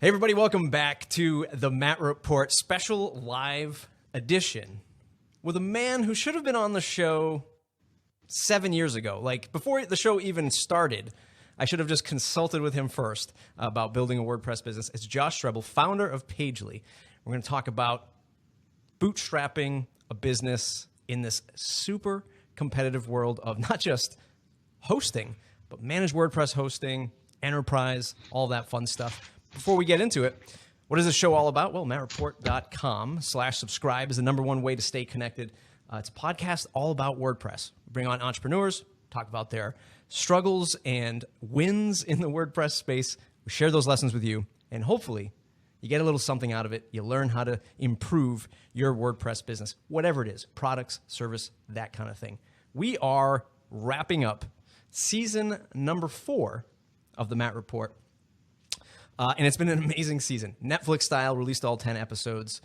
Hey everybody, welcome back to the Matt Report special live edition with a man who should have been on the show 7 years ago. Like before the show even started, I should have just consulted with him first about building a WordPress business. It's Josh Strebel, founder of Pagely. We're going to talk about bootstrapping a business in this super competitive world of not just hosting, but managed WordPress hosting, enterprise, all that fun stuff. Before we get into it, what is this show all about? Well, mattreport.com/subscribe is the number one way to stay connected. It's a podcast all about WordPress. We bring on entrepreneurs, talk about their struggles and wins in the WordPress space. We share those lessons with you, and hopefully you get a little something out of it. You learn how to improve your WordPress business, whatever it is, products, service, that kind of thing. We are wrapping up season number 4 of the Matt Report. And it's been an amazing season. Netflix style, released all 10 episodes.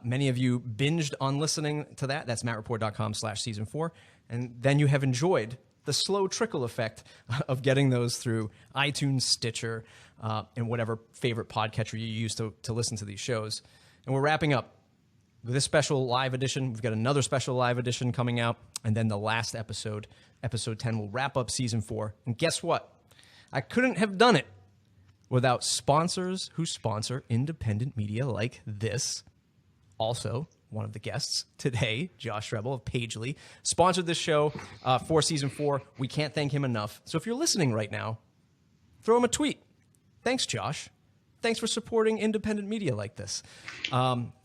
Many of you binged on listening to that. That's mattreport.com/season 4. And then you have enjoyed the slow trickle effect of getting those through iTunes, Stitcher, and whatever favorite podcatcher you use to listen to these shows. And we're wrapping up with this special live edition. We've got another special live edition coming out. And then the last episode, episode 10, will wrap up season 4. And guess what? I couldn't have done it without sponsors who sponsor independent media like this. Also, one of the guests today, Josh Strebel of Pagely, sponsored this show for season 4. We can't thank him enough. So if you're listening right now, throw him a tweet. Thanks, Josh. Thanks for supporting independent media like this.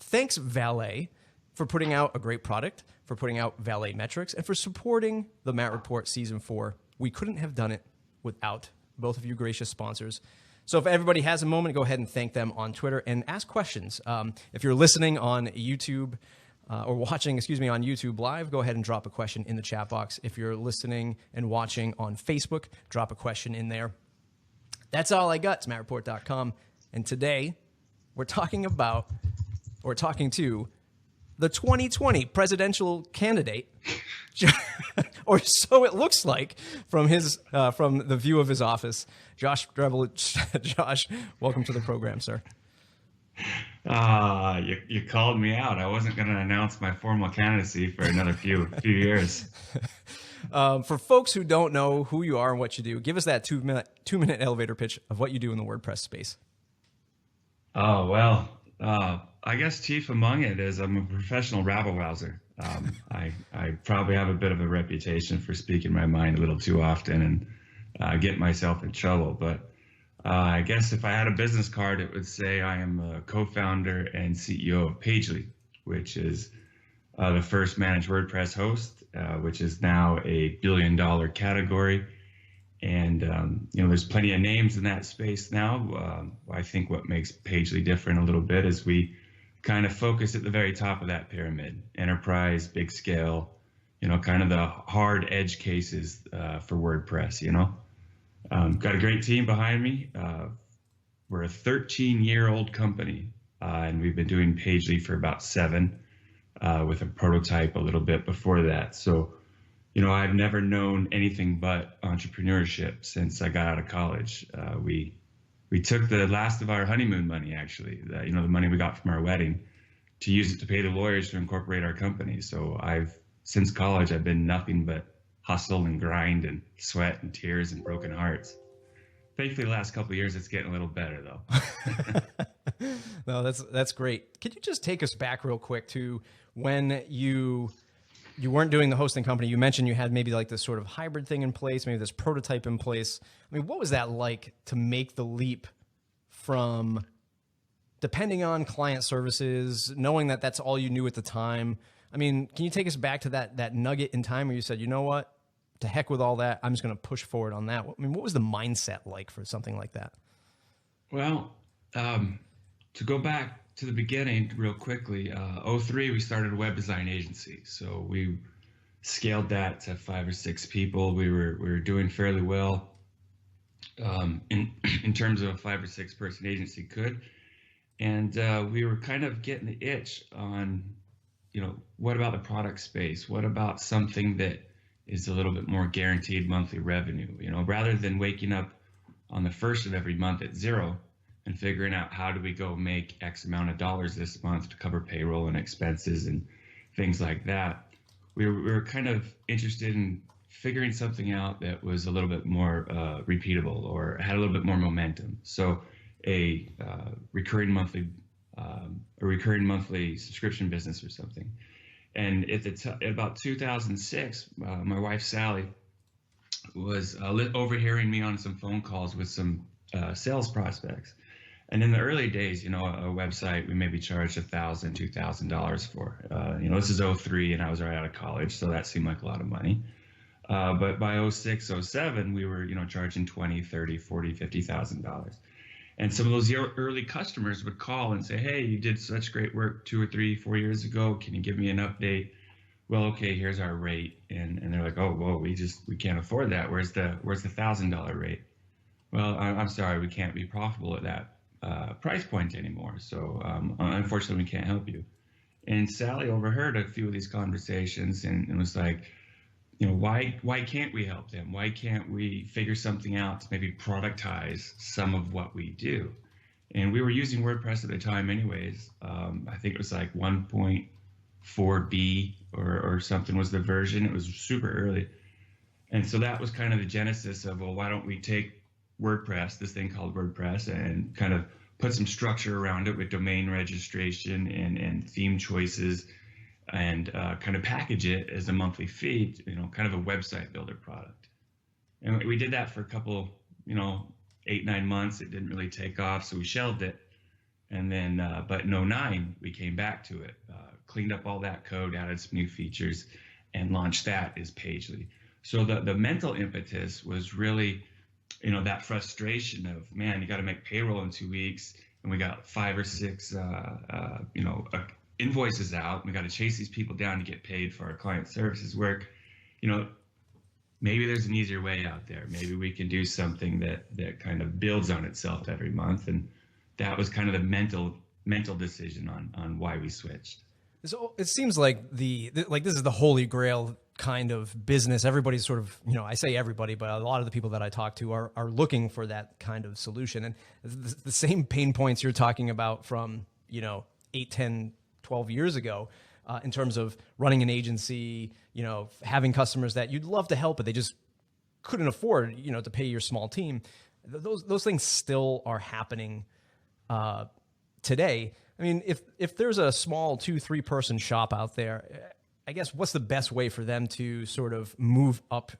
Thanks, Valet, for putting out a great product, for putting out Valet Metrics, and for supporting the Matt Report season 4. We couldn't have done it without both of you gracious sponsors. So if everybody has a moment, go ahead and thank them on Twitter and ask questions. If you're listening on YouTube or watching, on YouTube Live, go ahead and drop a question in the chat box. If you're listening and watching on Facebook, drop a question in there. That's all I got. It's mattreport.com. And today we're talking to the 2020 presidential candidate, or so it looks like from the view of his office. Josh Strebel. Josh, welcome to the program, sir. You called me out. I wasn't going to announce my formal candidacy for another few years. For folks who don't know who you are and what you do, give us that two-minute elevator pitch of what you do in the WordPress space. Oh, well, I guess chief among it is I'm a professional rabble-rouser. I probably have a bit of a reputation for speaking my mind a little too often and get myself in trouble. But I guess if I had a business card, it would say I am a co-founder and CEO of Pagely, which is the first managed WordPress host, which is now a billion-dollar category. And, there's plenty of names in that space now. I think what makes Pagely different a little bit is we kind of focus at the very top of that pyramid: enterprise, big scale, kind of the hard edge cases for WordPress, Got a great team behind me. We're a 13-year-old company, and we've been doing Pagely for about 7, with a prototype a little bit before that. So, I've never known anything but entrepreneurship since I got out of college. We took the last of our honeymoon money, actually, the money we got from our wedding, to use it to pay the lawyers to incorporate our company. So since college, I've been nothing but hustle and grind and sweat and tears and broken hearts. Thankfully, the last couple of years, it's getting a little better, though. No, that's great. Could you just take us back real quick to when you weren't doing the hosting company? You mentioned you had maybe like this sort of hybrid thing in place, maybe this prototype in place. I mean, what was that like to make the leap from depending on client services, knowing that that's all you knew at the time? I mean, can you take us back to that nugget in time where you said, you know what, to heck with all that, I'm just going to push forward on that? I mean, what was the mindset like for something like that? Well, to go back to the beginning real quickly, 2003, we started a web design agency. So we scaled that to 5 or 6 people. We were doing fairly well in terms of a 5 or 6 person agency could. And we were kind of getting the itch on, what about the product space? What about something that is a little bit more guaranteed monthly revenue? Rather than waking up on the first of every month at 0, and figuring out how do we go make X amount of dollars this month to cover payroll and expenses and things like that. We were kind of interested in figuring something out that was a little bit more repeatable or had a little bit more momentum. So a recurring monthly subscription business or something. And at about 2006, my wife Sally was overhearing me on some phone calls with some sales prospects. And in the early days, a website we maybe charged $1,000, $2,000 for. This is 2003, and I was right out of college, so that seemed like a lot of money. But by 2006, 2007, we were charging $20,000, $30,000, $40,000, $50,000. And some of those early customers would call and say, hey, you did such great work 2 or 3, 4 years ago. Can you give me an update? Well, okay, here's our rate. And they're like, oh, whoa, we can't afford that. Where's the $1,000 rate? Well, I'm sorry, we can't be profitable at that price point anymore. So unfortunately, we can't help you. And Sally overheard a few of these conversations and was like, why can't we help them? Why can't we figure something out to maybe productize some of what we do? And we were using WordPress at the time anyways. I think it was like 1.4b or something was the version. It was super early. And so that was kind of the genesis of, well, why don't we take WordPress, this thing called WordPress, and kind of put some structure around it with domain registration and theme choices, and kind of package it as a monthly fee, kind of a website builder product. And we did that for a couple, 8, 9 months. It didn't really take off, so we shelved it. And then, but in 2009, we came back to it, cleaned up all that code, added some new features, and launched that as Pagely. So the mental impetus was really, that frustration of, man, you got to make payroll in 2 weeks, and we got 5 or 6, invoices out. We got to chase these people down to get paid for our client services work. Maybe there's an easier way out there. Maybe we can do something that kind of builds on itself every month. And that was kind of the mental decision on why we switched. So it seems like this is the holy grail kind of business. Everybody's sort of, I say everybody, but a lot of the people that I talk to are looking for that kind of solution. And the same pain points you're talking about from, 8, 10, 12 years ago, in terms of running an agency, having customers that you'd love to help, but they just couldn't afford, to pay your small team. Those things still are happening today. I mean, if there's a small 2-3 person shop out there, I guess what's the best way for them to sort of move up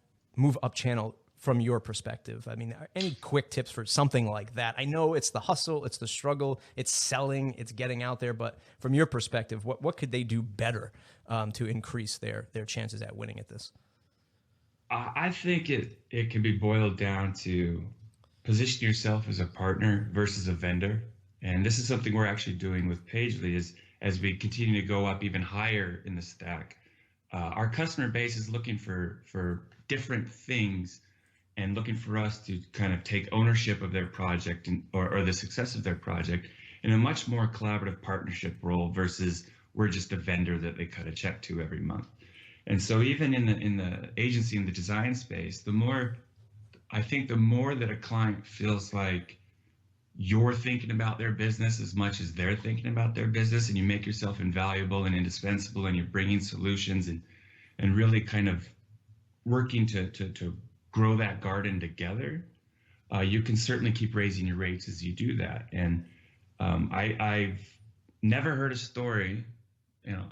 channel from your perspective? I mean, any quick tips for something like that? I know it's the hustle, it's the struggle, it's selling, it's getting out there, but from your perspective, what could they do better to increase their chances at winning at this? I think it can be boiled down to position yourself as a partner versus a vendor. And this is something we're actually doing with Pagely, is as we continue to go up even higher in the stack, our customer base is looking for different things and looking for us to kind of take ownership of their project or the success of their project in a much more collaborative partnership role versus we're just a vendor that they cut a check to every month. And so even in the agency, in the design space, the more that a client feels like you're thinking about their business as much as they're thinking about their business, and you make yourself invaluable and indispensable, and you're bringing solutions and really kind of working to grow that garden together, you can certainly keep raising your rates as you do that. And I've never heard a story,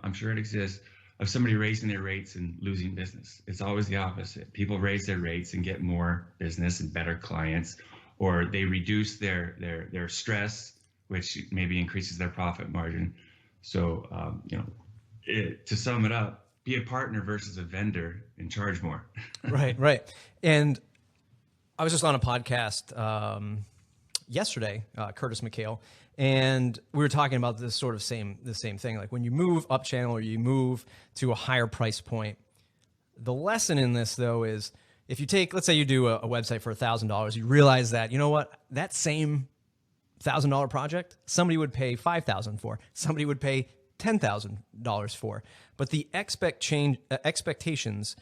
I'm sure it exists, of somebody raising their rates and losing business. It's always the opposite. People raise their rates and get more business and better clients, or they reduce their stress, which maybe increases their profit margin. So, to sum it up, be a partner versus a vendor and charge more. Right. And I was just on a podcast yesterday, Curtis McHale, and we were talking about this sort of the same thing. Like when you move up channel or you move to a higher price point, the lesson in this though is if you take, let's say you do a website for $1,000, you realize that, that same $1,000 project, somebody would pay $5,000 for, somebody would pay $10,000 for, but the expectations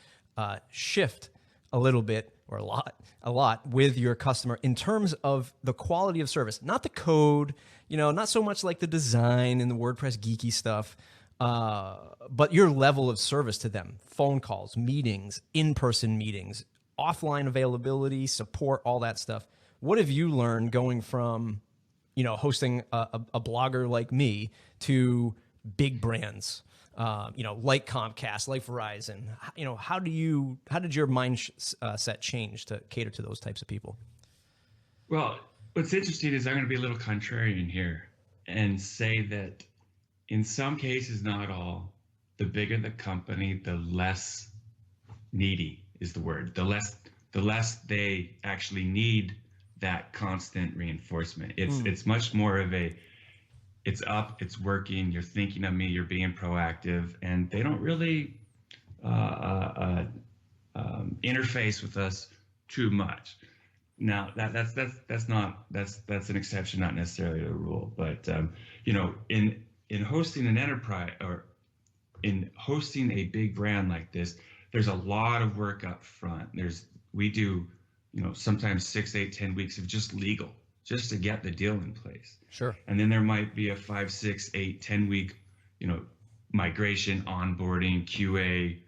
shift a little bit or a lot with your customer in terms of the quality of service, not the code, not so much like the design and the WordPress geeky stuff, but your level of service to them, phone calls, meetings, in-person meetings, offline availability, support, all that stuff. What have you learned going from, hosting a blogger like me to big brands, like Comcast, like Verizon? How did your mindset change to cater to those types of people? Well, what's interesting is I'm going to be a little contrarian here and say that in some cases, not all, the bigger the company, the less needy is the word. The less they actually need that constant reinforcement. It's much more of it's up, it's working, you're thinking of me, you're being proactive, and they don't really interface with us too much. Now that's an exception, not necessarily a rule. But in hosting an enterprise or in hosting a big brand like this, there's a lot of work up front. We do sometimes 6, 8, 10 weeks of just legal, just to get the deal in place. Sure. And then there might be a 5, 6, 8, 10 week, migration, onboarding, QA,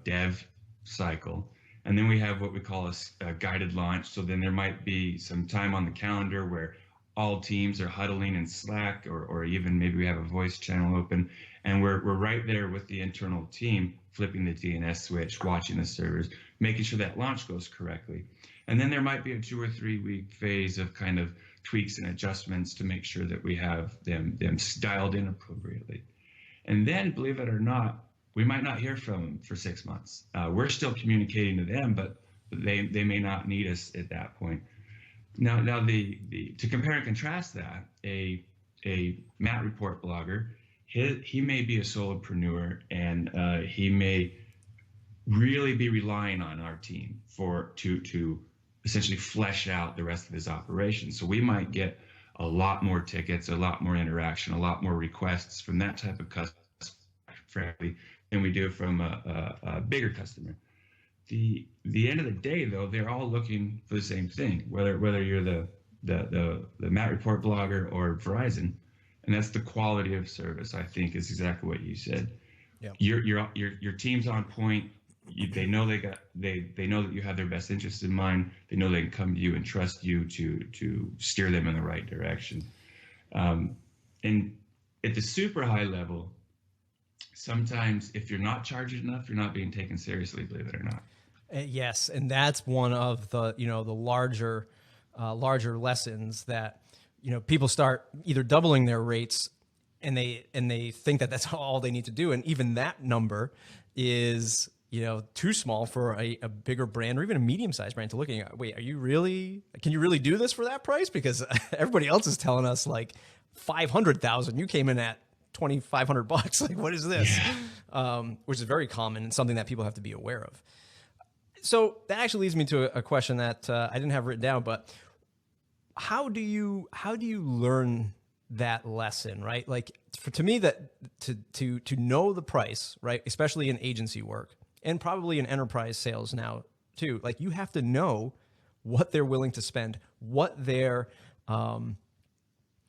dev cycle. And then we have what we call a guided launch. So then there might be some time on the calendar where all teams are huddling in Slack, or even maybe we have a voice channel open, and we're right there with the internal team, flipping the DNS switch, watching the servers, making sure that launch goes correctly. And then there might be a 2 or 3 week phase of kind of tweaks and adjustments to make sure that we have them dialed in appropriately. And then, believe it or not, we might not hear from them for 6 months. We're still communicating to them, but they may not need us at that point. Now to compare and contrast that, a Matt Report blogger, he may be a solopreneur, and he may really be relying on our team to essentially flesh out the rest of his operation. So we might get a lot more tickets, a lot more interaction, a lot more requests from that type of customer, frankly, than we do from a bigger customer. The end of the day, though, they're all looking for the same thing, whether you're the Matt Report blogger or Verizon, and that's the quality of service. I think is exactly what you said. Yeah. Your team's on point. They know they know that you have their best interests in mind. They know they can come to you and trust you to steer them in the right direction. And at the super high level, sometimes if you're not charging enough, you're not being taken seriously, believe it or not. Yes, and that's one of the the larger lessons that people start either doubling their rates, and they think that that's all they need to do, and even that number is too small for a bigger brand or even a medium-sized brand to looking at. Wait, can you really do this for that price? Because everybody else is telling us like 500,000. You came in at $2,500. Like, what is this? Yeah. Which is very common and something that people have to be aware of. So that actually leads me to a question that I didn't have written down, but how do you learn that lesson, right? Like, to me, that to know the price, right, especially in agency work and probably in enterprise sales now too, like you have to know what they're willing to spend, what their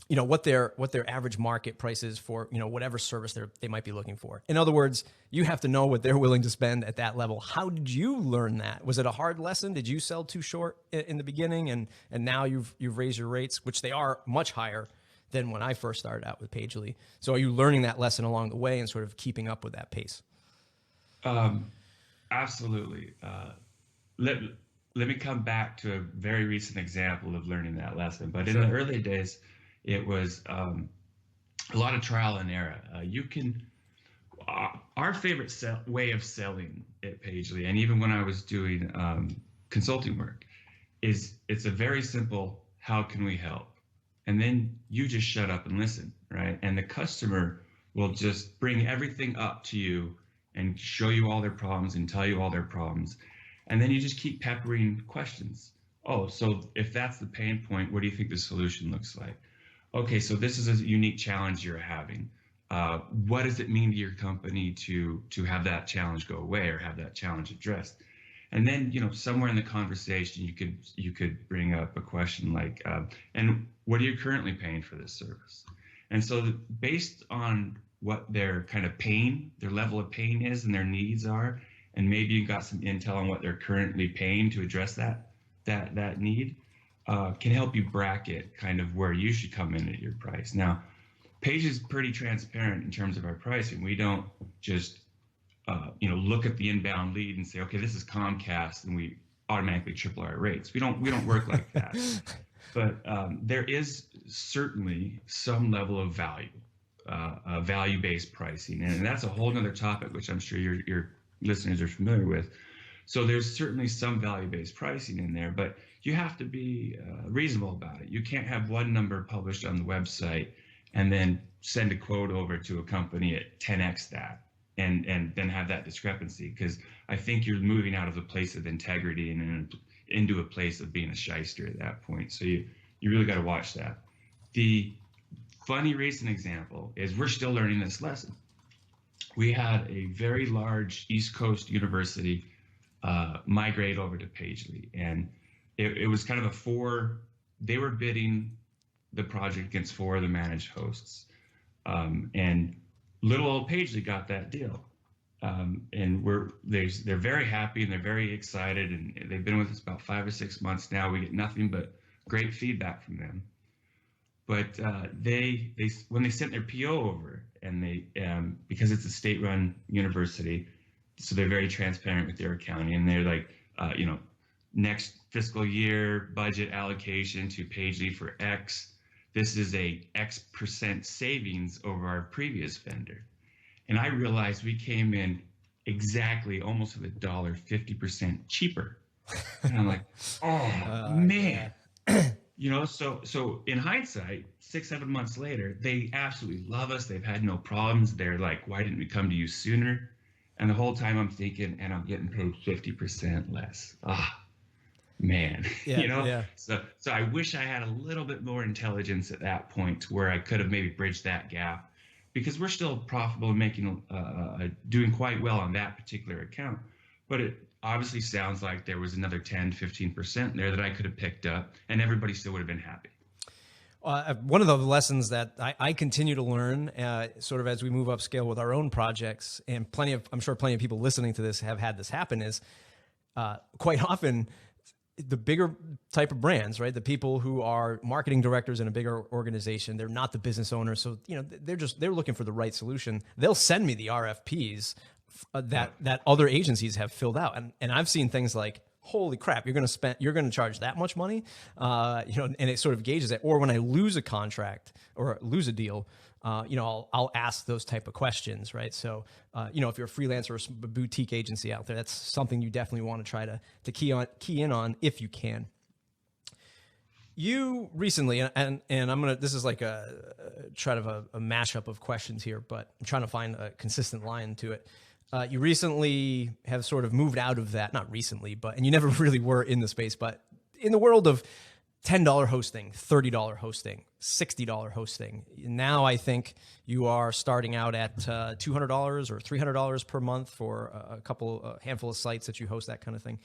what their average market price is for whatever service they might be looking for. In other words, you have to know what they're willing to spend at that level. How did you learn that? Was it a hard lesson? Did you sell too short in the beginning, and now you've raised your rates, which they are much higher than when I first started out with Pagely? So are you learning that lesson along the way and sort of keeping up with that pace? Absolutely. Let me come back to a very recent example of learning that lesson. But in the early days, it was a lot of trial and error. Our favorite way of selling at Pagely, and even when I was doing consulting work, it's a very simple, how can we help? And then you just shut up and listen, right? And the customer will just bring everything up to you and show you all their problems and tell you all their problems. And then you just keep peppering questions. Oh, so if that's the pain point, what do you think the solution looks like? Okay, so this is a unique challenge you're having. What does it mean to your company to have that challenge go away or have that challenge addressed? And then, somewhere in the conversation, you could bring up a question like, and what are you currently paying for this service? And so based on what their kind of pain, their level of pain is and their needs are, and maybe you got some intel on what they're currently paying to address that need, can help you bracket kind of where you should come in at your price. Now, Page is pretty transparent in terms of our pricing. We don't just look at the inbound lead and say, okay, this is Comcast, and we automatically triple our rates. We don't work like that. But there is certainly some level of value-based pricing, and that's a whole nother topic, which I'm sure your listeners are familiar with. So there's certainly some value-based pricing in there, but you have to be reasonable about it. You can't have one number published on the website and then send a quote over to a company at 10x that, and then have that discrepancy, because I think you're moving out of a place of integrity and into a place of being a shyster at that point. So you really got to watch that. The funny recent example is we're still learning this lesson. We had a very large East Coast university migrate over to Pagely, and it was kind of they were bidding the project against 4 of the managed hosts, and little old Pagely got that deal, and they're very happy and they're very excited, and they've been with us about 5 or 6 months now. We get nothing but great feedback from them. But they when they sent their PO over, and they because it's a state-run university, so they're very transparent with their accounting, and they're like, next fiscal year budget allocation to Pagely for X. This is a X% savings over our previous vendor. And I realized we came in exactly almost with $1.50 cheaper. And I'm like, oh man. So in hindsight, 6-7 months later, they absolutely love us. They've had no problems. They're like, why didn't we come to you sooner? And the whole time I'm thinking, and I'm getting paid 50% less. Man. Yeah. So I wish I had a little bit more intelligence at that point to where I could have maybe bridged that gap, because we're still profitable and making doing quite well on that particular account. But it obviously sounds like there was another 10-15% there that I could have picked up, and everybody still would have been happy. One of the lessons that I continue to learn, sort of as we move upscale with our own projects, and I'm sure plenty of people listening to this have had this happen, is quite often the bigger type of brands, right? The people who are marketing directors in a bigger organization, they're not the business owners. So, they're looking for the right solution. They'll send me the RFPs that other agencies have filled out. And I've seen things like, holy crap, you're going to charge that much money. And it sort of gauges it. Or when I lose a contract or lose a deal, I'll ask those type of questions, right? So, if you're a freelancer or a boutique agency out there, that's something you definitely want to try to key in on if you can. You recently, and this is like a mashup of questions here, but I'm trying to find a consistent line to it. You recently have sort of moved out of that, not recently, and you never really were in the space, but in the world of $10 hosting, $30 hosting, $60 hosting. Now I think you are starting out at $200 or $300 per month for a handful of sites that you host, that kind of thing.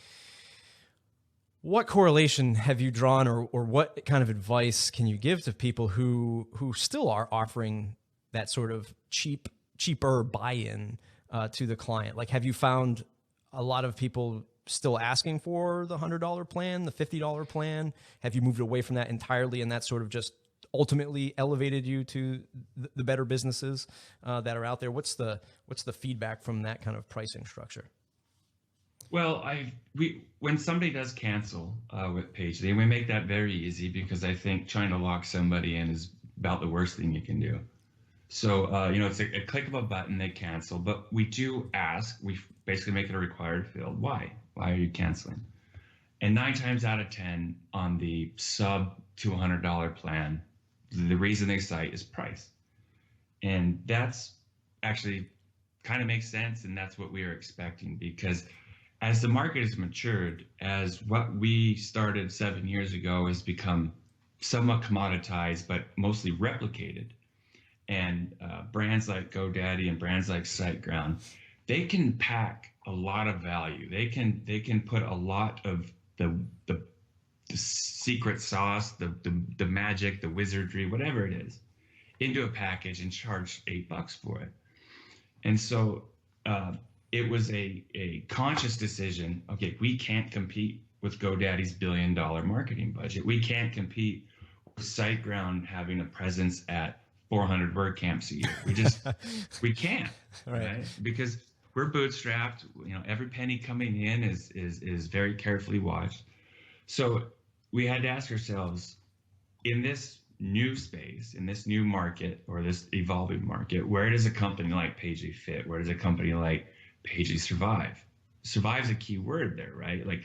What correlation have you drawn, or what kind of advice can you give to people who still are offering that sort of cheaper buy-in to the client? Like, have you found a lot of people still asking for the $100 plan, the $50 plan? Have you moved away from that entirely, and that sort of just ultimately elevated you to the better businesses that are out there? What's the feedback from that kind of pricing structure? Well, when somebody does cancel with Pagely, and we make that very easy, because I think trying to lock somebody in is about the worst thing you can do. So, it's a click of a button, they cancel, but we do ask, we basically make it a required field. Why? Why are you canceling? And 9 times out of 10 on the sub $200 plan, the reason they cite is price. And that's actually kind of makes sense. And that's what we are expecting, because as the market has matured, as what we started 7 years ago has become somewhat commoditized, but mostly replicated. And brands like GoDaddy and brands like SiteGround, they can pack a lot of value. They can put a lot of the secret sauce, the magic, the wizardry, whatever it is, into a package and charge $8 for it. And so it was a conscious decision. Okay, we can't compete with GoDaddy's $1 billion marketing budget. We can't compete with SiteGround having a presence at 400 WordCamps a year. We can't, right? Because we're bootstrapped. Every penny coming in is very carefully watched. So we had to ask ourselves, in this new space, in this new market, or this evolving market, where does a company like Pagely fit? Where does a company like Pagely survive? Survive's a key word there, right? Like,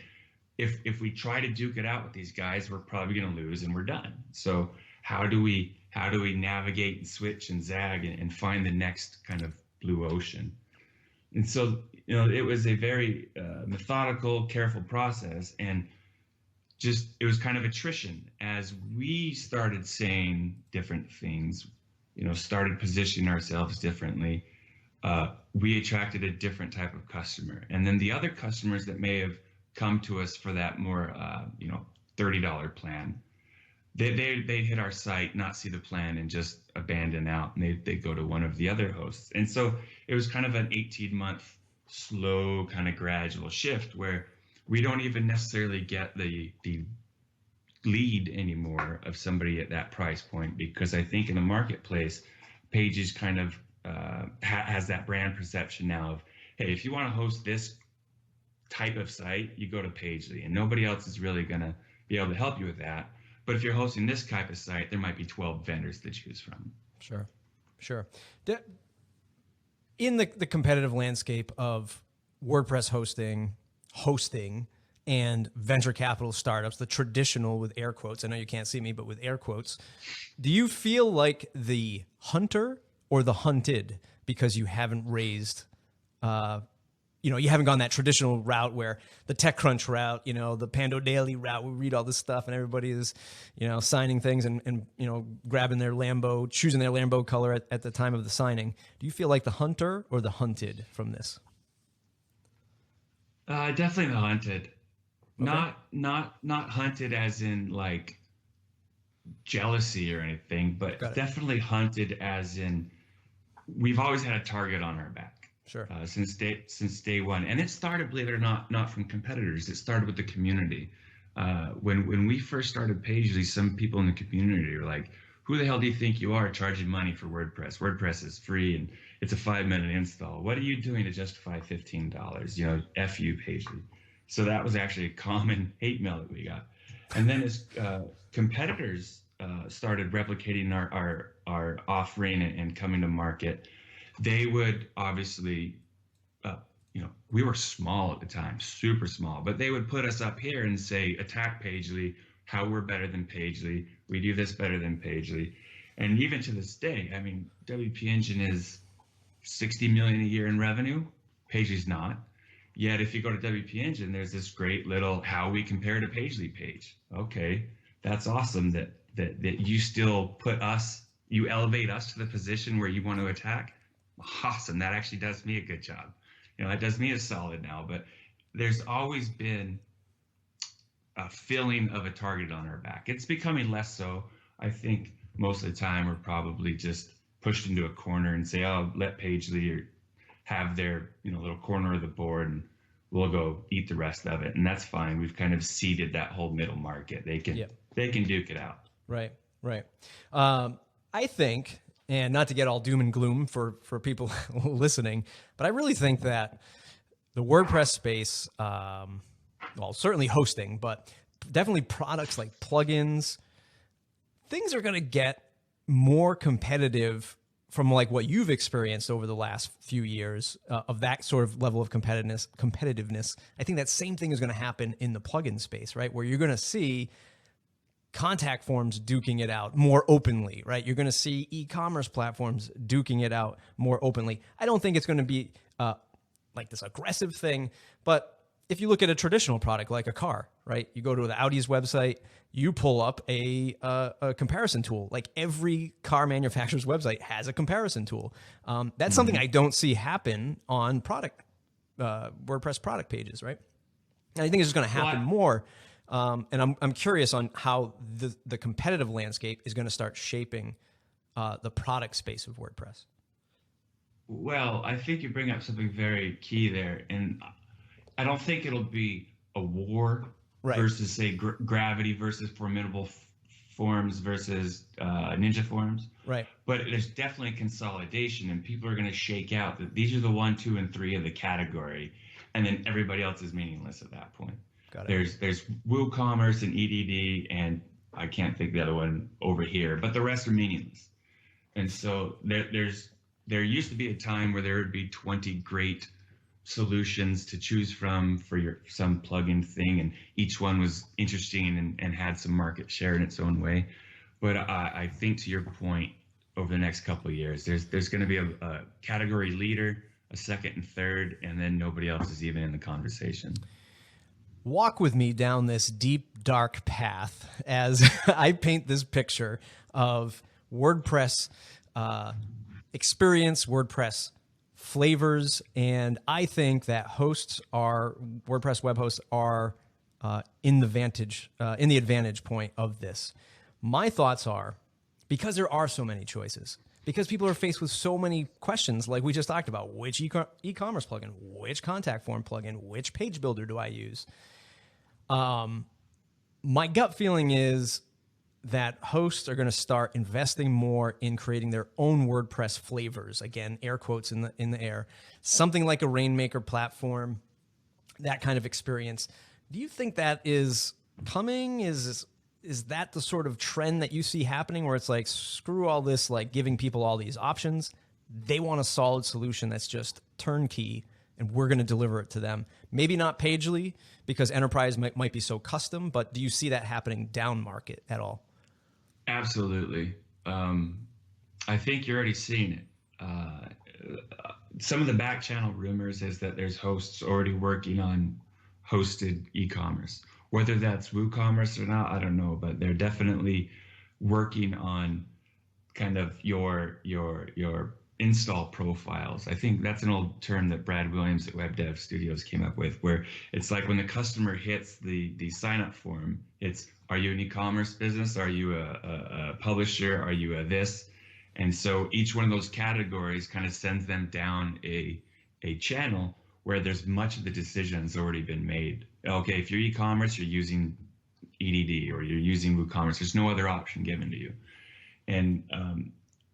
if we try to duke it out with these guys, we're probably going to lose and we're done. So how do we navigate and switch and zag and find the next kind of blue ocean? And so, it was a very methodical, careful process, and it was kind of attrition as we started saying different things, started positioning ourselves differently. We attracted a different type of customer. And then the other customers that may have come to us for that more, $30 plan, they hit our site, not see the plan, and just abandon out, and they go to one of the other hosts. And so it was kind of an 18-month slow, kind of gradual shift where we don't even necessarily get the lead anymore of somebody at that price point, because I think in the marketplace, Pages kind of has that brand perception now of, hey, if you want to host this type of site, you go to Pagely, and nobody else is really going to be able to help you with that. But if you're hosting this type of site, there might be 12 vendors to choose from. Sure. In the competitive landscape of WordPress hosting and venture capital startups, the traditional, with air quotes, I know you can't see me, but with air quotes, do you feel like the hunter or the hunted because you haven't raised, you haven't gone that traditional route where the TechCrunch route, the Pando Daily route, we read all this stuff and everybody is, signing things and grabbing their Lambo, choosing their Lambo color at the time of the signing. Do you feel like the hunter or the hunted from this? Definitely the hunted. Okay. Not hunted as in like jealousy or anything, but definitely hunted as in we've always had a target on our back. Sure. Since day one, and it started, believe it or not from competitors. It started with the community. When we first started Pagely, some people in the community were like, "Who the hell do you think you are, charging money for WordPress? WordPress is free and it's a 5-minute install. What are you doing to justify $15? F you, Pagely." So that was actually a common hate mail that we got. And then as competitors started replicating our offering and coming to market, they would obviously, we were small at the time, super small, but they would put us up here and say, attack Pagely, how we're better than Pagely, we do this better than Pagely. And even to this day, I mean, WP Engine is 60 million a year in revenue. Pagely's not. Yet if you go to WP Engine, there's this great little how we compare to Pagely page. Okay, that's awesome that you still put us, you elevate us to the position where you want to attack. Awesome. That actually does me a good job. That does me a solid now, but there's always been a feeling of a target on our back. It's becoming less so. I think most of the time we're probably just pushed into a corner and say, oh, let Pagely or have their little corner of the board and we'll go eat the rest of it. And that's fine. We've kind of seeded that whole middle market. They can duke it out. Right. I think, and not to get all doom and gloom for people listening, but I really think that the WordPress space, well, certainly hosting, but definitely products like plugins, things are going to get more competitive from like what you've experienced over the last few years of that sort of level of competitiveness. I think that same thing is going to happen in the plugin space, right? Where you're going to see contact forms duking it out more openly, right? You're going to see e-commerce platforms duking it out more openly. I don't think it's going to be like this aggressive thing, but if you look at a traditional product like a car, right? You go to the Audi's website, you pull up a comparison tool. Like every car manufacturer's website has a comparison tool. That's something I don't see happen on product WordPress product pages, right? And I think it's just going to happen more. And I'm curious on how the competitive landscape is going to start shaping the product space of WordPress. Well, I think you bring up something very key there, and I don't think it'll be a war versus, say, Gravity versus Formidable Forms versus Ninja Forms. Right. But there's definitely consolidation, and people are going to shake out that these are the 1, 2, and 3 of the category, and then everybody else is meaningless at that point. Got it. There's WooCommerce and EDD, and I can't think the other one over here, but the rest are meaningless. And so there used to be a time where there would be 20 great solutions to choose from for some plugin thing, and each one was interesting and had some market share in its own way. But I think, to your point, over the next couple of years, there's going to be a category leader, a second and third, and then nobody else is even in the conversation. Walk with me down this deep, dark path as I paint this picture of WordPress experience, WordPress flavors, and I think that WordPress web hosts are in the advantage point of this. My thoughts are, because there are so many choices, because people are faced with so many questions, like we just talked about, which e-commerce plugin, which contact form plugin, which page builder do I use? My gut feeling is that hosts are going to start investing more in creating their own WordPress flavors. Again, air quotes in the air. Something like a Rainmaker platform, that kind of experience. Do you think that is coming? Is that the sort of trend that you see happening, where it's like, screw all this, like giving people all these options? They want a solid solution that's just turnkey, and we're going to deliver it to them. Maybe not Pagely, because enterprise might be so custom, but do you see that happening down market at all? Absolutely. I think you're already seeing it. Some of the back channel rumors is that there's hosts already working on hosted e-commerce. Whether that's WooCommerce or not, I don't know, but they're definitely working on kind of your install profiles. I think that's an old term that Brad Williams at Web Dev Studios came up with, where it's like when the customer hits the sign up form, it's, are you an e-commerce business? Are you a publisher? Are you a this? And so each one of those categories kind of sends them down a channel where there's much of the decisions already been made. Okay, if you're e-commerce, you're using EDD or you're using WooCommerce. There's no other option given to you. And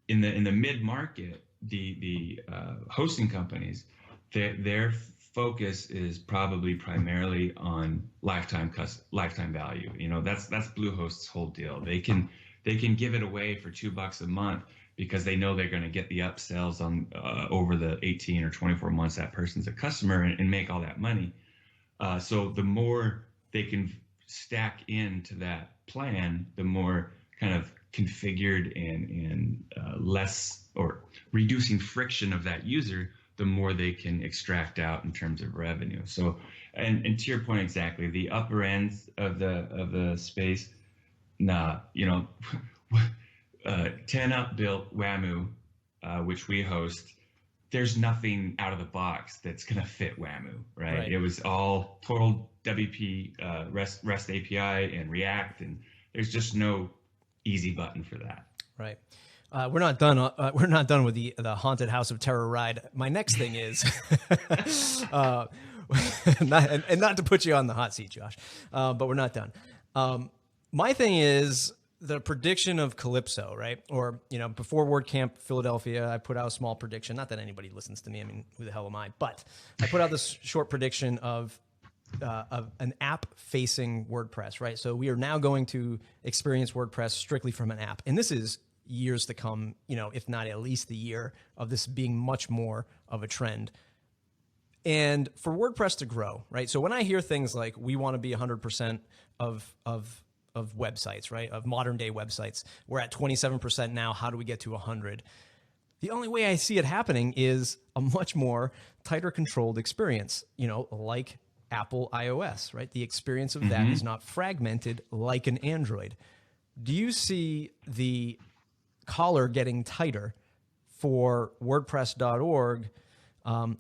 in the mid-market, the hosting companies, their focus is probably primarily on lifetime value. You know, that's Bluehost's whole deal. They can give it away for $2 a month because they know they're going to get the upsells on over the 18 or 24 months that person's a customer and make all that money. So the more they can stack into that plan, the more kind of configured and less or reducing friction of that user, the more they can extract out in terms of revenue. So, and to your point exactly, the upper ends of the space, you know, 10 up built WAMU, which we host, there's nothing out of the box that's going to fit WAMU, right? It was all total WP, REST API and React, and there's just no easy button for that. Right. We're not done. We're not done with the Haunted House of Terror ride. My next thing is, not to put you on the hot seat, Josh, but we're not done. My thing is the prediction of Calypso, right? Or, you know, before WordCamp Philadelphia, I put out a small prediction. Not that anybody listens to me. I mean, who the hell am I? But I put out this short prediction of an app-facing WordPress, right? So we are now going to experience WordPress strictly from an app. And this is years to come, you know, if not at least the year of this being much more of a trend. And for WordPress to grow, right? So when I hear things like we want to be 100% of websites, right? Of modern day websites, we're at 27% now. How do we get to 100? The only way I see it happening is a much more tighter controlled experience, you know, like Apple iOS, right? The experience of that is not fragmented like an Android. Do you see the collar getting tighter for WordPress.org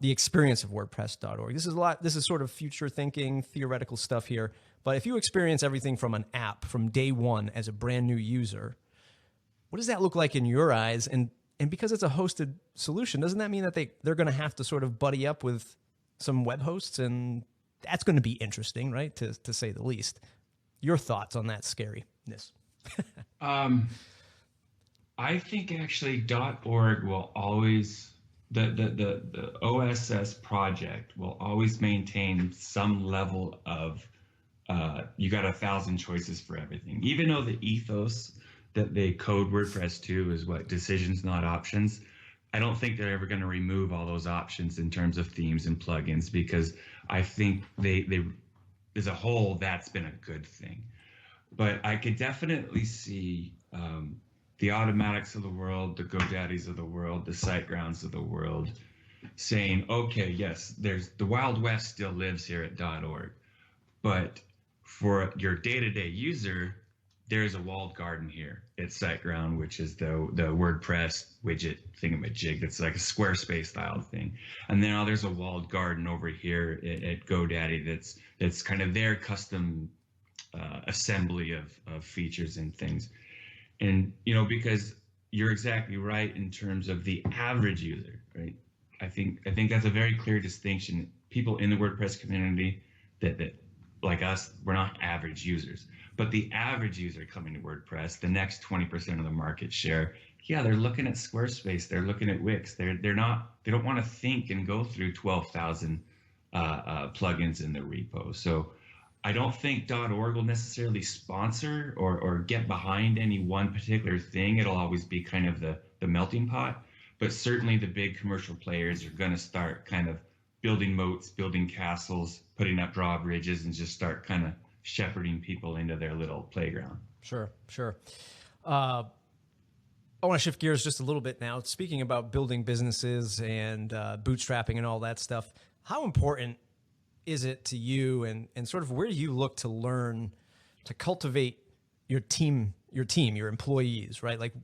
the experience of WordPress.org. This is sort of future thinking, theoretical stuff here. But if you experience everything from an app from day one as a brand new user, what does that look like in your eyes? And because it's a hosted solution, doesn't that mean that they're going to have to sort of buddy up with some web hosts? And that's going to be interesting, right? To say the least. Your thoughts on that scariness? I think actually .org will always, the OSS project will always maintain some level of, you got 1,000 choices for everything. Even though the ethos that they code WordPress to is what decisions, not options. I don't think they're ever going to remove all those options in terms of themes and plugins, because I think they as a whole, that's been a good thing. But I could definitely see the Automatics of the world, the GoDaddies of the world, the SiteGrounds of the world saying, okay, yes, there's the Wild West still lives here at .org, but for your day-to-day user, there's a walled garden here at SiteGround, which is the WordPress widget thingamajig. That's like a Squarespace style thing. And then there's a walled garden over here at GoDaddy that's kind of their custom assembly of features and things. And, because you're exactly right in terms of the average user, right? I think that's a very clear distinction. People in the WordPress community that like us, we're not average users. But the average user coming to WordPress, the next 20% of the market share, yeah, they're looking at Squarespace, they're looking at Wix. They don't want to think and go through 12,000 plugins in the repo. So I don't think .org will necessarily sponsor or get behind any one particular thing. It'll always be kind of the melting pot. But certainly the big commercial players are going to start kind of building moats, building castles, putting up drawbridges, and just start kind of shepherding people into their little playground. Sure. I want to shift gears just a little bit now. Speaking about building businesses and bootstrapping and all that stuff, how important is it to you, and sort of where do you look to learn to cultivate your team, your employees, right? Like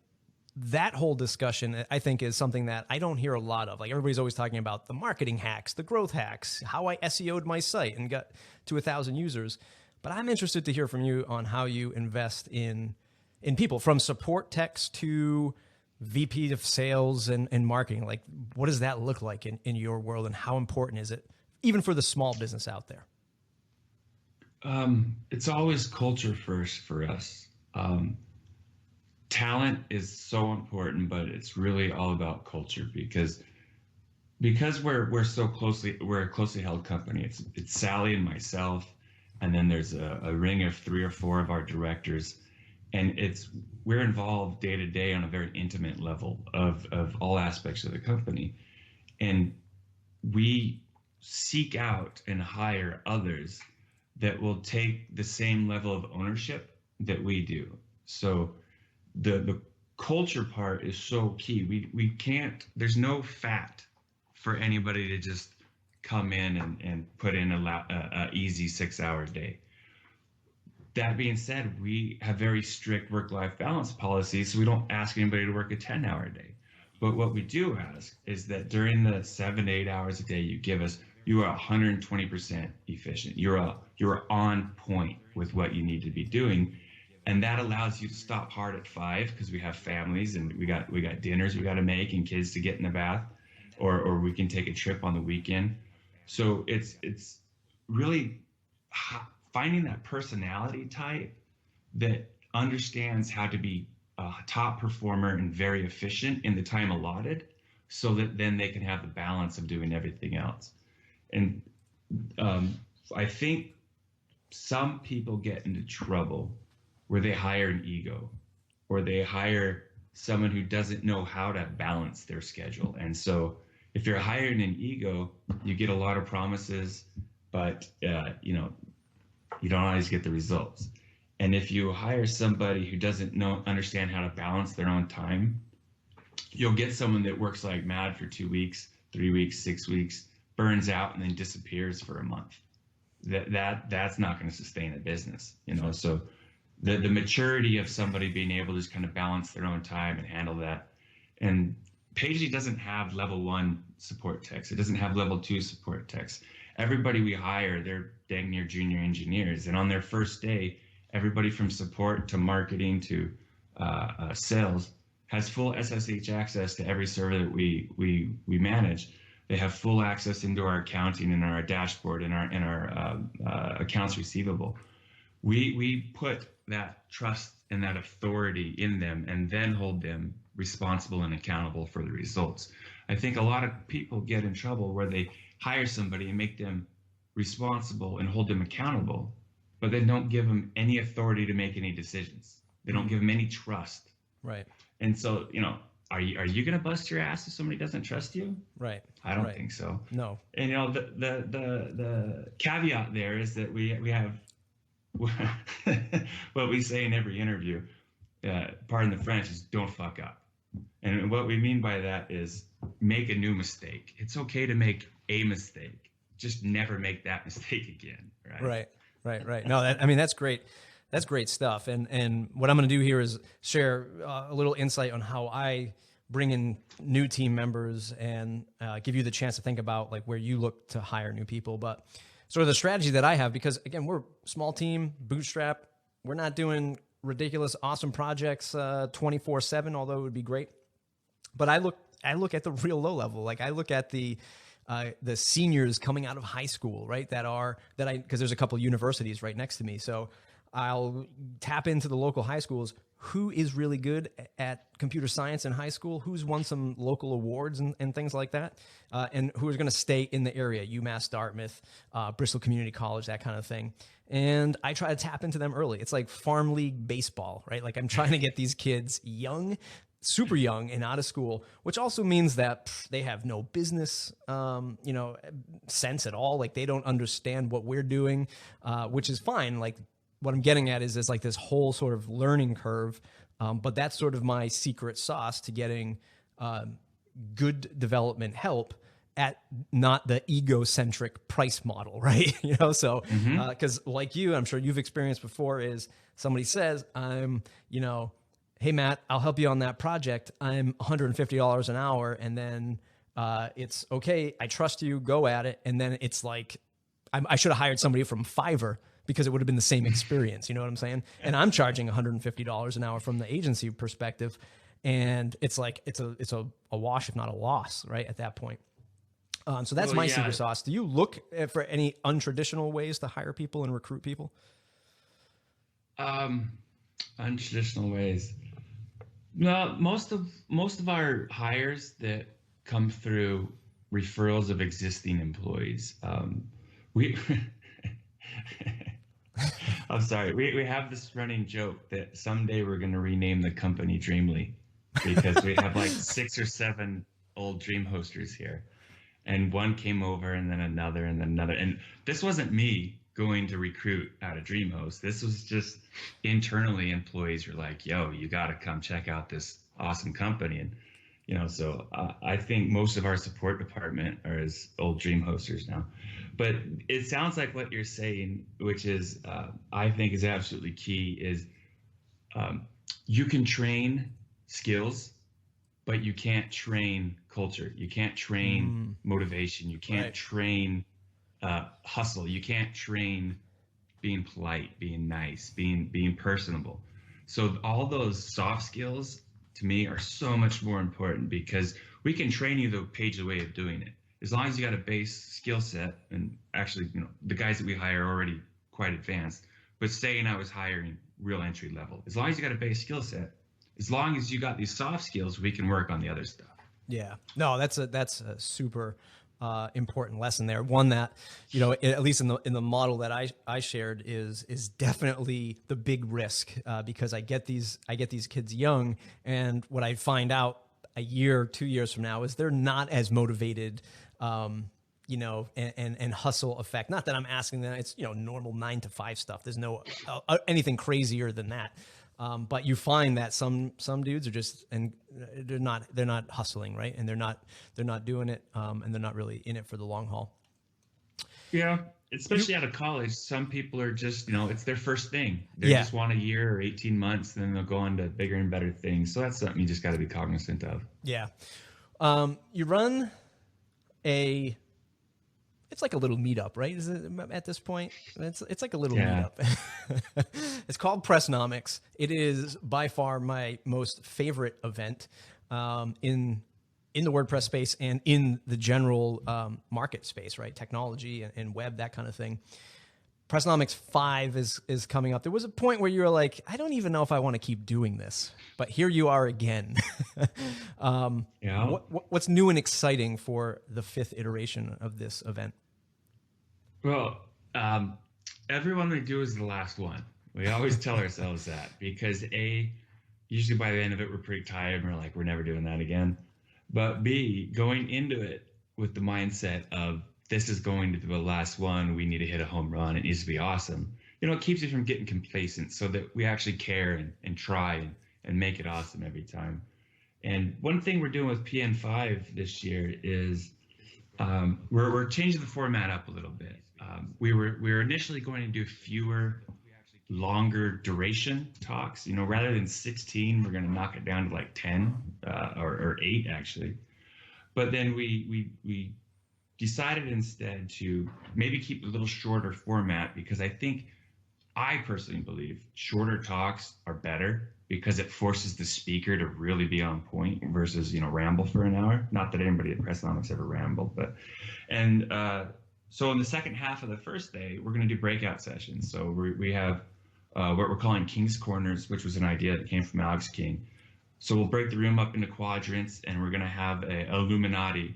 that whole discussion, I think, is something that I don't hear a lot of. Like everybody's always talking about the marketing hacks, the growth hacks, how I SEO'd my site and got to 1,000 users. But I'm interested to hear from you on how you invest in people, from support techs to VP of sales and marketing. Like, what does that look like in your world, and how important is it, even for the small business out there? It's always culture first for us. Talent is so important, but it's really all about culture, because we're a closely held company. It's Sally and myself, and then there's a ring of 3 or 4 of our directors, and we're involved day to day on a very intimate level of all aspects of the company, and we seek out and hire others that will take the same level of ownership that we do. So the culture part is so key. We can't, there's no fat for anybody to just come in and put in a easy 6-hour day. That being said, we have very strict work-life balance policies, so we don't ask anybody to work a 10-hour day. But what we do ask is that during the 7 to 8 hours a day you give us, you are 120% efficient. You're on point with what you need to be doing. And that allows you to stop hard at 5, because we have families and we got dinners we got to make and kids to get in the bath, or we can take a trip on the weekend. So it's really finding that personality type that understands how to be a top performer and very efficient in the time allotted, so that then they can have the balance of doing everything else. And I think some people get into trouble where they hire an ego, or they hire someone who doesn't know how to balance their schedule. And so if you're hiring an ego, you get a lot of promises, but you don't always get the results. And if you hire somebody who doesn't understand how to balance their own time, you'll get someone that works like mad for 2 weeks, 3 weeks, 6 weeks, burns out, and then disappears for a month. That's not going to sustain a business, So the maturity of somebody being able to just kind of balance their own time and handle that. And Pagely doesn't have level 1 support techs. It doesn't have level 2 support techs. Everybody we hire, they're dang near junior engineers. And on their first day, everybody from support to marketing to sales has full SSH access to every server that we manage. They have full access into our accounting and our dashboard and our accounts receivable. We put that trust and that authority in them and then hold them responsible and accountable for the results. I think a lot of people get in trouble where they hire somebody and make them responsible and hold them accountable, but they don't give them any authority to make any decisions. They don't give them any trust. Right. And so, are you going to bust your ass if somebody doesn't trust you? Right. I don't think so. No. And the caveat there is that we have what we say in every interview, pardon the French, is don't fuck up. And what we mean by that is make a new mistake. It's okay to make a mistake. Just never make that mistake again. Right. No, that's great. That's great stuff. And what I'm going to do here is share a little insight on how I bring in new team members and give you the chance to think about like where you look to hire new people. But sort of the strategy that I have, because again, we're a small team, bootstrap. We're not doing ridiculous, awesome projects 24/7, although it would be great. But I look at the real low level. Like I look at the seniors coming out of high school, right? Because there's a couple of universities right next to me. So I'll tap into the local high schools. Who is really good at computer science in high school? Who's won some local awards and things like that? And who is going to stay in the area? UMass, Dartmouth, Bristol Community College, that kind of thing. And I try to tap into them early. It's like farm league baseball, right? Like I'm trying to get these kids young, super young and out of school, which also means that they have no business, sense at all. Like they don't understand what we're doing, which is fine. Like what I'm getting at is like this whole sort of learning curve. But that's sort of my secret sauce to getting good development help at not the egocentric price model, right? So because like you, I'm sure you've experienced before, is somebody says, hey, Matt, I'll help you on that project. I'm $150 an hour. And then it's okay. I trust you, go at it. And then it's like, I should have hired somebody from Fiverr because it would have been the same experience. You know what I'm saying? And I'm charging $150 an hour from the agency perspective. And it's like, it's a wash, if not a loss, right? At that point. So that's my secret sauce. Do you look for any untraditional ways to hire people and recruit people? Untraditional ways. No, most of our hires that come through referrals of existing employees. I'm sorry. We have this running joke that someday we're going to rename the company Dreamly because we have like 6 or 7 old Dream hosters here, and one came over, and then another, and then another. And this wasn't me going to recruit out of DreamHost. This was just internally employees were like, yo, you got to come check out this awesome company. And, so I think most of our support department are as old Dream hosters now. But it sounds like what you're saying, which is, I think is absolutely key, is you can train skills, but you can't train culture. You can't train motivation. You can't train hustle. You can't train being polite, being nice, being personable. So all those soft skills to me are so much more important, because we can train you the Pagely way of doing it. As long as you got a base skill set, and actually, the guys that we hire are already quite advanced, but saying I was hiring real entry level, as long as you got a base skill set, as long as you got these soft skills, we can work on the other stuff. Yeah, no, that's a super important lesson there. One that, at least in the model that I shared is definitely the big risk, because I get these kids young, and what I find out a year, 2 years from now is they're not as motivated, and hustle effect. Not that I'm asking them, it's, normal 9 to 5 stuff. There's no anything crazier than that. But you find that some dudes are just, and they're not hustling, right? And they're not doing it, and they're not really in it for the long haul. Yeah, especially out of college, some people are just, it's their first thing. They just want a year or 18 months, and then they'll go on to bigger and better things. So that's something you just got to be cognizant of. Yeah. You run a, it's like a little meetup, right? Is it at this point? It's like a little Yeah. meetup. It's called PressNomics. It is by far my most favorite event in the WordPress space and in the general market space, right? Technology and web, that kind of thing. PressNomics 5 is coming up. There was a point where you were like, I don't even know if I want to keep doing this, but here you are again. Yeah. What's new and exciting for the 5th iteration of this event? Well, everyone we do is the last one. We always tell ourselves that because usually by the end of it, we're pretty tired and we're like, we're never doing that again. But B, going into it with the mindset of this is going to be the last one, we need to hit a home run, it needs to be awesome. It keeps you from getting complacent so that we actually care and try and make it awesome every time. And one thing we're doing with PN5 this year is we're changing the format up a little bit. We were initially going to do fewer, longer duration talks. Rather than 16, we're going to knock it down to like 10 or 8 actually. But then we decided instead to maybe keep a little shorter format because I personally believe shorter talks are better because it forces the speaker to really be on point versus ramble for an hour. Not that anybody at PressNomics ever rambled, but so in the second half of the first day, we're going to do breakout sessions. So we have what we're calling King's Corners, which was an idea that came from Alex King. So we'll break the room up into quadrants, and we're going to have a Illuminati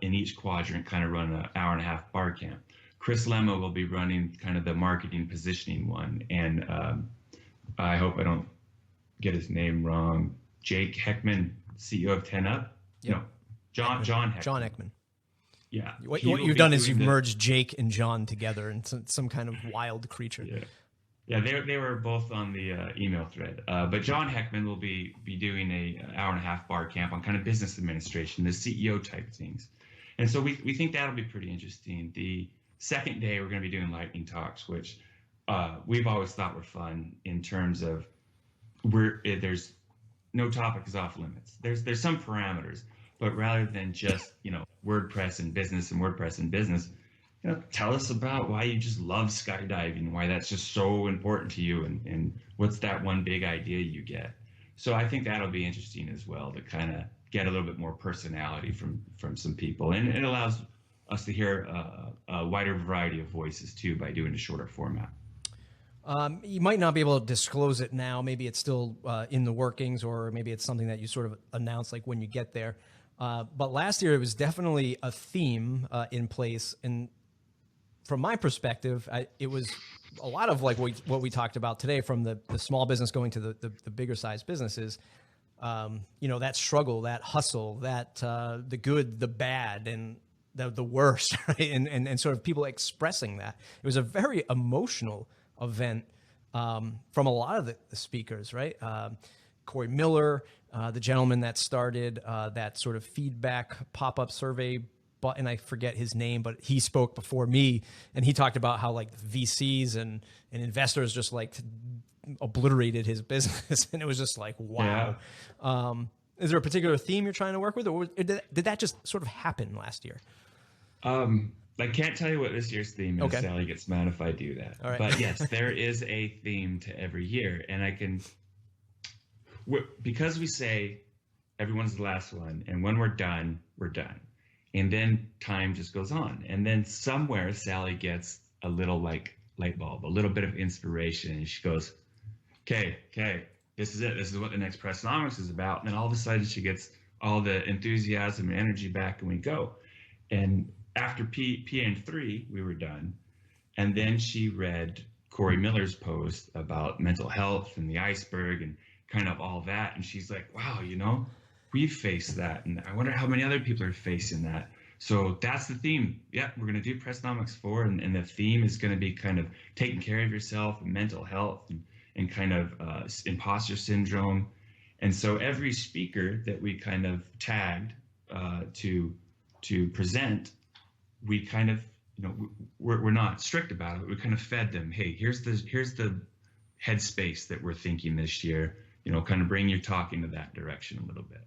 in each quadrant, kind of run an hour-and-a-half bar camp. Chris Lemma will be running kind of the marketing positioning one, and I hope I don't get his name wrong. Jake Heckman, CEO of 10Up. Yep. No, John Heckman. John Ekman. Yeah. What you've done is you've merged Jake and John together in some kind of wild creature. Yeah. Yeah, they were both on the email thread. But John Heckman will be doing a hour-and-a-half bar camp on kind of business administration, the CEO type things. And so we think that'll be pretty interesting. The second day, we're going to be doing lightning talks, which we've always thought were fun in terms of there's no topic is off limits. There's some parameters, but rather than just WordPress and business and WordPress and business, tell us about why you just love skydiving, why that's just so important to you, and what's that one big idea you get. So I think that'll be interesting as well to kind of get a little bit more personality from some people, and it allows us to hear a wider variety of voices too by doing a shorter format. You might not be able to disclose it now. Maybe it's still in the workings, or maybe it's something that you sort of announce like when you get there. But last year it was definitely a theme in place, and from my perspective, it was a lot of like what we talked about today, from the small business going to the bigger size businesses. That struggle, that hustle, that the good, the bad, and the worst, right? And sort of people expressing that. It was a very emotional event from a lot of the speakers, right? Corey Miller, the gentleman that started that sort of feedback pop-up survey button, I forget his name, but he spoke before me, and he talked about how like VCs and investors just like obliterated his business, and it was just like, wow. Yeah. Is there a particular theme you're trying to work with, or did that just sort of happen last year? I can't tell you what this year's theme is. Okay. Sally gets mad if I do that. All right. But yes, there is a theme to every year, and because we say everyone's the last one, and when we're done, we're done. And then time just goes on. And then somewhere Sally gets a little like light bulb, a little bit of inspiration. And she goes, okay, this is it. This is what the next PressNomics is about. And then all of a sudden she gets all the enthusiasm and energy back, and we go. And after PN3, we were done. And then she read Corey Miller's post about mental health and the iceberg and kind of all that. And she's like, wow, we've faced that, and I wonder how many other people are facing that. So that's the theme. Yeah, we're going to do PressNomics 4, and the theme is going to be kind of taking care of yourself and mental health and kind of imposter syndrome. And so every speaker that we kind of tagged to present, we kind of, we're not strict about it. We kind of fed them, hey, here's the headspace that we're thinking this year. Kind of bring your talk into that direction a little bit.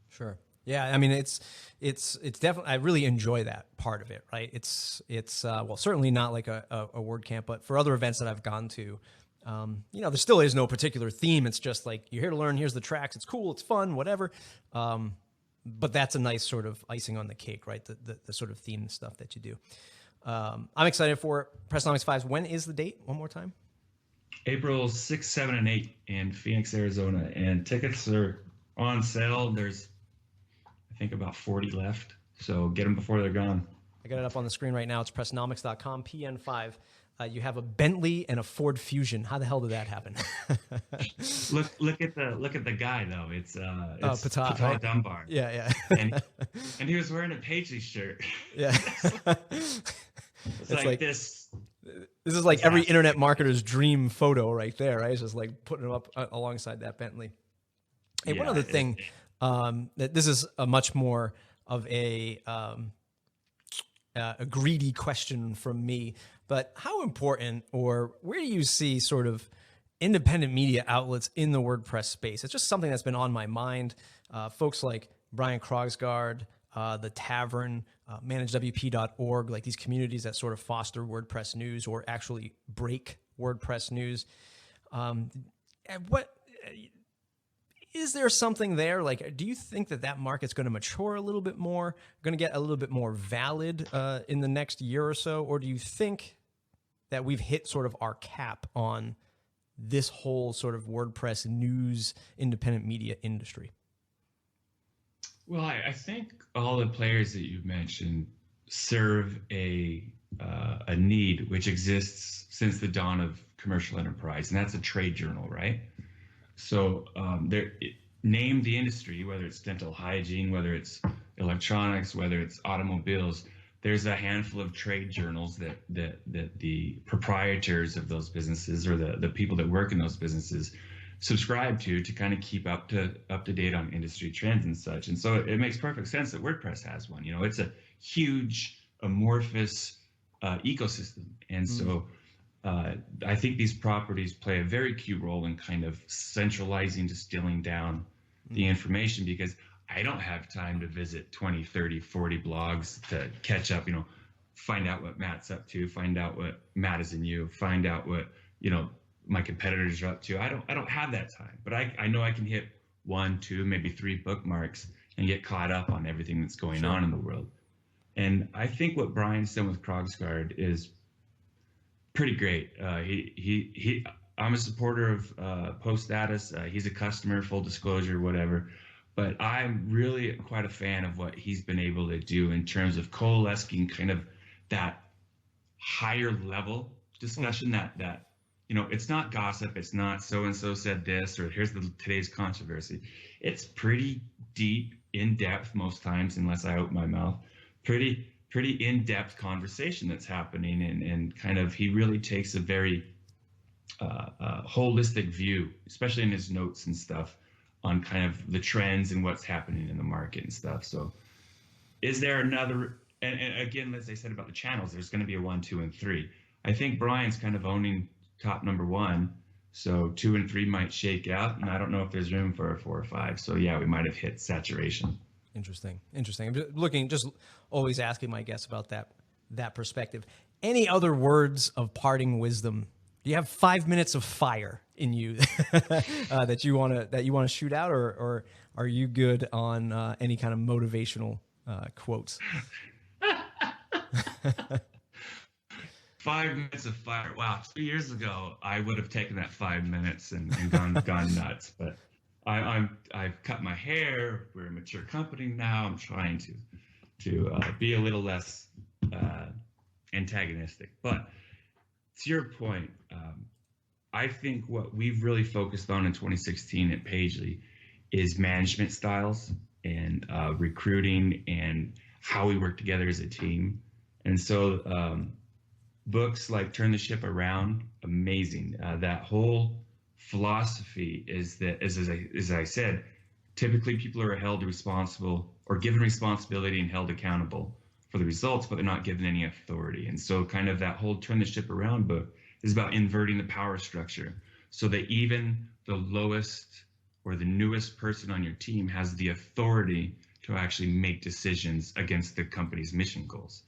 Sure. Yeah, I mean it's definitely, I really enjoy that part of it, right? It's well, certainly not like a WordCamp, but for other events that I've gone to, there still is no particular theme. It's just like you're here to learn. Here's the tracks. It's cool. It's fun. Whatever. But that's a nice sort of icing on the cake, right? The sort of theme stuff that you do. I'm excited for PressNomics 5. When is the date? One more time. April 6, 7, and 8 in Phoenix, Arizona, and tickets are on sale. There's, I think, about 40 left, so get them before they're gone. I got it up on the screen right now. It's pressnomics.com, PN5. You have a Bentley and a Ford Fusion. How the hell did that happen? look at the guy though. It's Patah, right? Dunbar. Yeah. and he was wearing a Pagely shirt. Yeah. it's like this. This is like every internet marketer's dream photo right there, right? It's just like putting them up alongside that Bentley. Hey, one other thing, that this is a much more of a greedy question from me, but how important, or where do you see sort of independent media outlets in the WordPress space? It's just something that's been on my mind. Folks like Brian Krogsgaard, The Tavern, managewp.org, like these communities that sort of foster WordPress news or actually break WordPress news. What is there something there? Like, do you think that market's going to mature a little bit more, going to get a little bit more valid in the next year or so? Or do you think that we've hit sort of our cap on this whole sort of WordPress news independent media industry? Well, I think all the players that you mentioned serve a need which exists since the dawn of commercial enterprise, and that's a trade journal, right? So name the industry, whether it's dental hygiene, whether it's electronics, whether it's automobiles, there's a handful of trade journals that the proprietors of those businesses or the people that work in those businesses subscribe to kind of keep up to date on industry trends and such. And so it makes perfect sense that WordPress has one. It's a huge amorphous ecosystem. And so I think these properties play a very key role in kind of centralizing, distilling down the information, because I don't have time to visit 20, 30, 40 blogs to catch up, find out what Matt's up to, find out what Matt is in you, find out what, my competitors are up to. I don't have that time, but I know I can hit 1, 2, maybe 3 bookmarks and get caught up on everything that's going on in the world. And I think what Brian's done with Krogsgaard is pretty great. I'm a supporter of Post Status. He's a customer, full disclosure, whatever. But I'm really quite a fan of what he's been able to do in terms of coalescing kind of that higher level discussion that it's not gossip. It's not so-and-so said this, or here's today's controversy. It's pretty deep, in-depth most times, unless I open my mouth. Pretty in-depth conversation that's happening, and kind of he really takes a very holistic view, especially in his notes and stuff, on kind of the trends and what's happening in the market and stuff. So is there another, and again, as I said about the channels, there's going to be a 1, 2, and 3. I think Brian's kind of owning top number 1. So 2 and 3 might shake out, and I don't know if there's room for a 4 or 5. So yeah, we might have hit saturation. Interesting. I'm just always asking my guests about that perspective. Any other words of parting wisdom? Do you have 5 minutes of fire in you that you want to shoot out, or are you good on any kind of motivational quotes? 5 minutes of fire. Wow, 2 years ago I would have taken that 5 minutes and gone nuts, but I've cut my hair. We're a mature company now. I'm trying to be a little less antagonistic. But to your point, I think what we've really focused on in 2016 at Pagely is management styles and recruiting and how we work together as a team. And so books like Turn the Ship Around, amazing. That whole philosophy is that, as I said, typically people are held responsible or given responsibility and held accountable for the results, but they're not given any authority. And so kind of that whole Turn the Ship Around book is about inverting the power structure so that even the lowest or the newest person on your team has the authority to actually make decisions against the company's mission goals.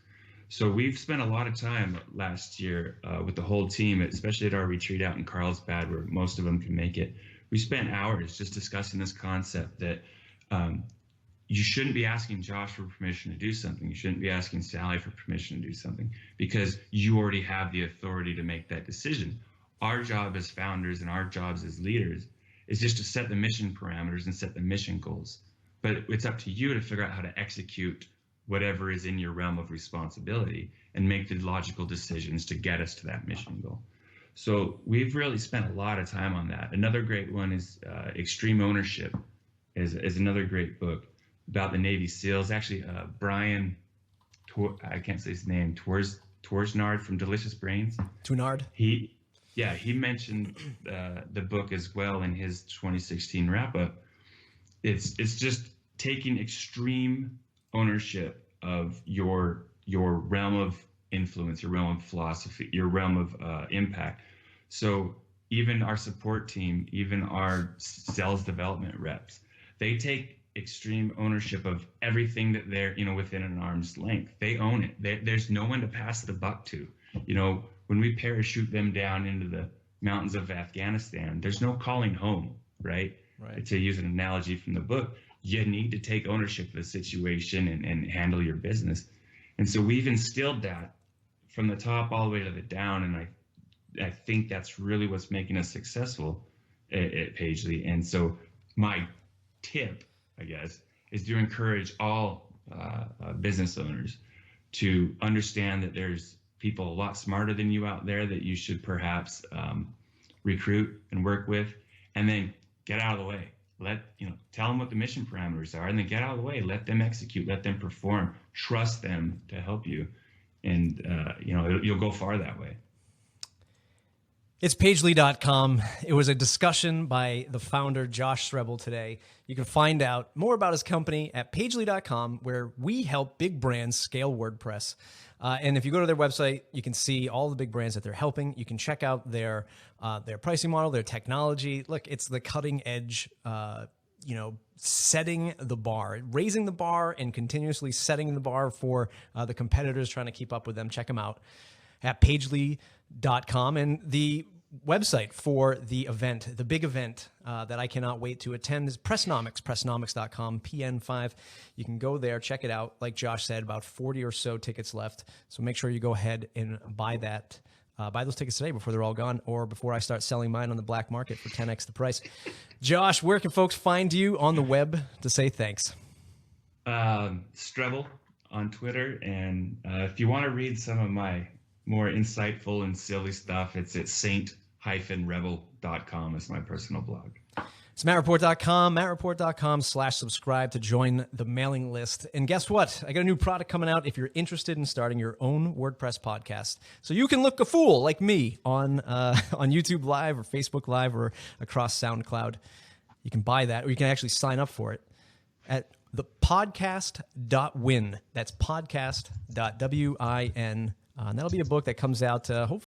So we've spent a lot of time last year with the whole team, especially at our retreat out in Carlsbad, where most of them can make it. We spent hours just discussing this concept that you shouldn't be asking Josh for permission to do something. You shouldn't be asking Sally for permission to do something, because you already have the authority to make that decision. Our job as founders and our jobs as leaders is just to set the mission parameters and set the mission goals. But it's up to you to figure out how to execute whatever is in your realm of responsibility and make the logical decisions to get us to that mission goal. So we've really spent a lot of time on that. Another great one is Extreme Ownership is another great book about the Navy SEALs. Actually, Brian, I can't say his name, Torsnard from Delicious Brains. Tournard. He mentioned the book as well in his 2016 wrap-up. It's just taking extreme ownership of your realm of influence, your realm of philosophy, your realm of impact. So even our support team, even our sales development reps, they take extreme ownership of everything that they're within an arm's length. They own it. There's no one to pass the buck to. When we parachute them down into the mountains of Afghanistan, there's no calling home, right? To use an analogy from the book, you need to take ownership of the situation and handle your business. And so we've instilled that from the top all the way to the down, and I think that's really what's making us successful at Pagely. And so my tip, I guess, is to encourage all business owners to understand that there's people a lot smarter than you out there that you should perhaps recruit and work with, and then get out of the way. Tell them what the mission parameters are, and then get out of the way. Let them execute. Let them perform. Trust them to help you, and you'll go far that way. It's Pagely.com. It was a discussion by the founder, Josh Strebel, today. You can find out more about his company at Pagely.com, where we help big brands scale WordPress. And if you go to their website, you can see all the big brands that they're helping. You can check out their pricing model, their technology. Look, it's the cutting edge, setting the bar, raising the bar and continuously setting the bar for the competitors trying to keep up with them. Check them out at Pagely.com. And the website for the event, the big event that I cannot wait to attend, is PressNomics, PressNomics.com, PN5. You can go there, check it out. Like Josh said, about 40 or so tickets left. So make sure you go ahead and buy those tickets today before they're all gone, or before I start selling mine on the black market for 10x the price. Josh, where can folks find you on the web to say thanks? Strebel on Twitter. And if you want to read some of my more insightful and silly stuff, it's at saint-rebel.com is my personal blog. It's mattreport.com, mattreport.com/subscribe to join the mailing list. And guess what? I got a new product coming out if you're interested in starting your own WordPress podcast. So you can look a fool like me on YouTube Live or Facebook Live or across SoundCloud. You can buy that, or you can actually sign up for it at thepodcast.win. That's podcast.win. And that'll be a book that comes out hopefully